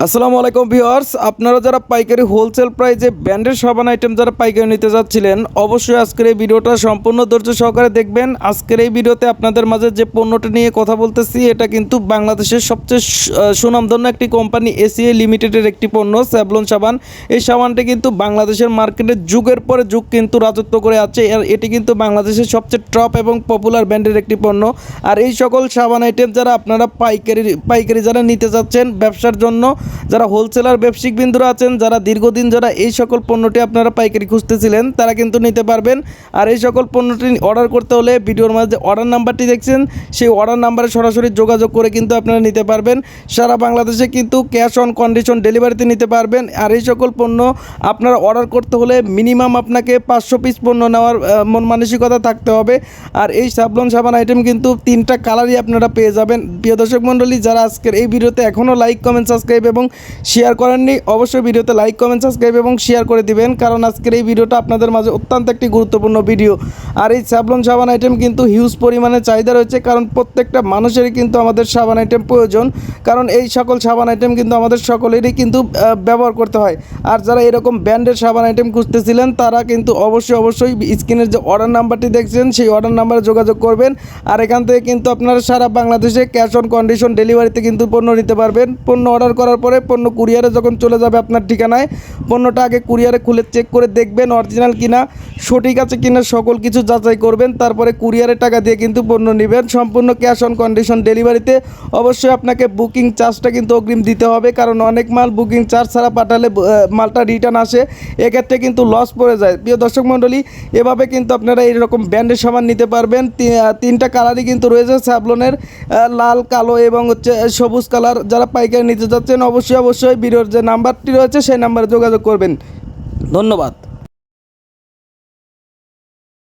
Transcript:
আসসালামু আলাইকুম ভিউয়ার্স, আপনারা যারা পাইকারি হোলসেল প্রাইসে ব্র্যান্ডের সাবান আইটেম যারা পাইকারি নিতে যাচ্ছিলেন, অবশ্যই আজকের এই ভিডিওটা সম্পূর্ণ ধৈর্য সহকারে দেখবেন। আজকের এই ভিডিওতে আপনাদের মাঝে যে পণ্যটি নিয়ে কথা বলতেছি, এটা কিন্তু বাংলাদেশের সবচেয়ে সুনামধন্য একটি কোম্পানি এসিআই লিমিটেডের একটি পণ্য স্যাভলন সাবান। এই সাবানটি কিন্তু বাংলাদেশের মার্কেটে যুগের পরে যুগ কিন্তু রাজত্ব করে আছে। এটি কিন্তু বাংলাদেশের সবচেয়ে টপ এবং পপুলার ব্র্যান্ডের একটি পণ্য। আর এই সকল সাবান আইটেম যারা আপনারা পাইকারি যারা নিতে যাচ্ছেন ব্যবসার জন্য, যারা হোলসেলার ব্যবসায়িক বিন্দুরা আছেন, যারা দীর্ঘদিন যারা এই সকল পণ্যটি আপনারা পাইকারি খুঁজতেছিলেন, তারা কিন্তু নিতে পারবেন। আর এই সকল পণ্যটি অর্ডার করতে হলে ভিডিওর মাঝে অর্ডার নাম্বারটি দেখছেন, সেই অর্ডার নাম্বারে সরাসরি যোগাযোগ করে কিন্তু আপনারা নিতে পারবেন। সারা বাংলাদেশে কিন্তু ক্যাশ অন কন্ডিশন ডেলিভারিতে নিতে পারবেন। আর এই সকল পণ্য আপনারা অর্ডার করতে হলে মিনিমাম আপনাকে 500 পিস পণ্য নেওয়ার মন মানসিকতা থাকতে হবে। আর এই স্যাভলন সাবান আইটেম কিন্তু 3টা কালারই আপনারা পেয়ে যাবেন। প্রিয় দর্শক মণ্ডলী, যারা আজকের এই ভিডিওতে এখনও লাইক কমেন্ট সাবস্ক্রাইব এবং শেয়ার করেননি, অবশ্যই ভিডিওতে লাইক কমেন্ট সাবস্ক্রাইব এবং শেয়ার করে দিবেন, কারণ আজকের এই ভিডিওটা আপনাদের মাঝে অত্যন্ত একটি গুরুত্বপূর্ণ ভিডিও। আর এই স্যাভলন সাবান আইটেম কিন্তু হিউজ পরিমাণে চাহিদা রয়েছে, কারণ প্রত্যেকটা মানুষেরই কিন্তু আমাদের সাবান আইটেম প্রয়োজন, কারণ এই সকল সাবান আইটেম কিন্তু আমাদের সকলেরই কিন্তু ব্যবহার করতে হয়। আর যারা এরকম ব্র্যান্ডের সাবান আইটেম খুঁজতেছিলেন, তারা কিন্তু অবশ্যই স্ক্রিনের যে অর্ডার নাম্বারটি দেখছেন, সেই অর্ডার নাম্বারে যোগাযোগ করবেন। আর এখান থেকে কিন্তু আপনারা সারা বাংলাদেশে ক্যাশ অন কন্ডিশন ডেলিভারিতে কিন্তু পণ্য নিতে পারবেন। পণ্য অর্ডার করার পরে পণ্য কুরিয়ারে যখন চলে যাবে আপনার ঠিকানায়, পণ্যটা আগে কুরিয়ারে খুলে চেক করে দেখবেন অরিজিনাল কিনা, সঠিক আছে কিনা, সকল কিছু যাচাই করবেন। তারপরে কুরিয়ারে টাকা দিয়ে কিন্তু পণ্য নেবেন, সম্পূর্ণ ক্যাশ অন কন্ডিশন ডেলিভারিতে। অবশ্যই আপনাকে বুকিং চার্জটা কিন্তু অগ্রিম দিতে হবে, কারণ অনেক মাল বুকিং চার্জ ছাড়া পাঠালে মালটা রিটার্ন আসে, এক্ষেত্রে কিন্তু লস পড়ে যায়। প্রিয় দর্শক মণ্ডলী, এভাবে কিন্তু আপনারা এইরকম ব্র্যান্ডের সাবান নিতে পারবেন। 3টা কালারই কিন্তু রয়েছে স্যাভলনের, লাল, কালো এবং হচ্ছে সবুজ কালার। যারা পাইকারি নিতে যাচ্ছেন অবশ্যই ভিডিওর যে নাম্বারটি রয়েছে সেই নাম্বারে যোগাযোগ করবেন। ধন্যবাদ।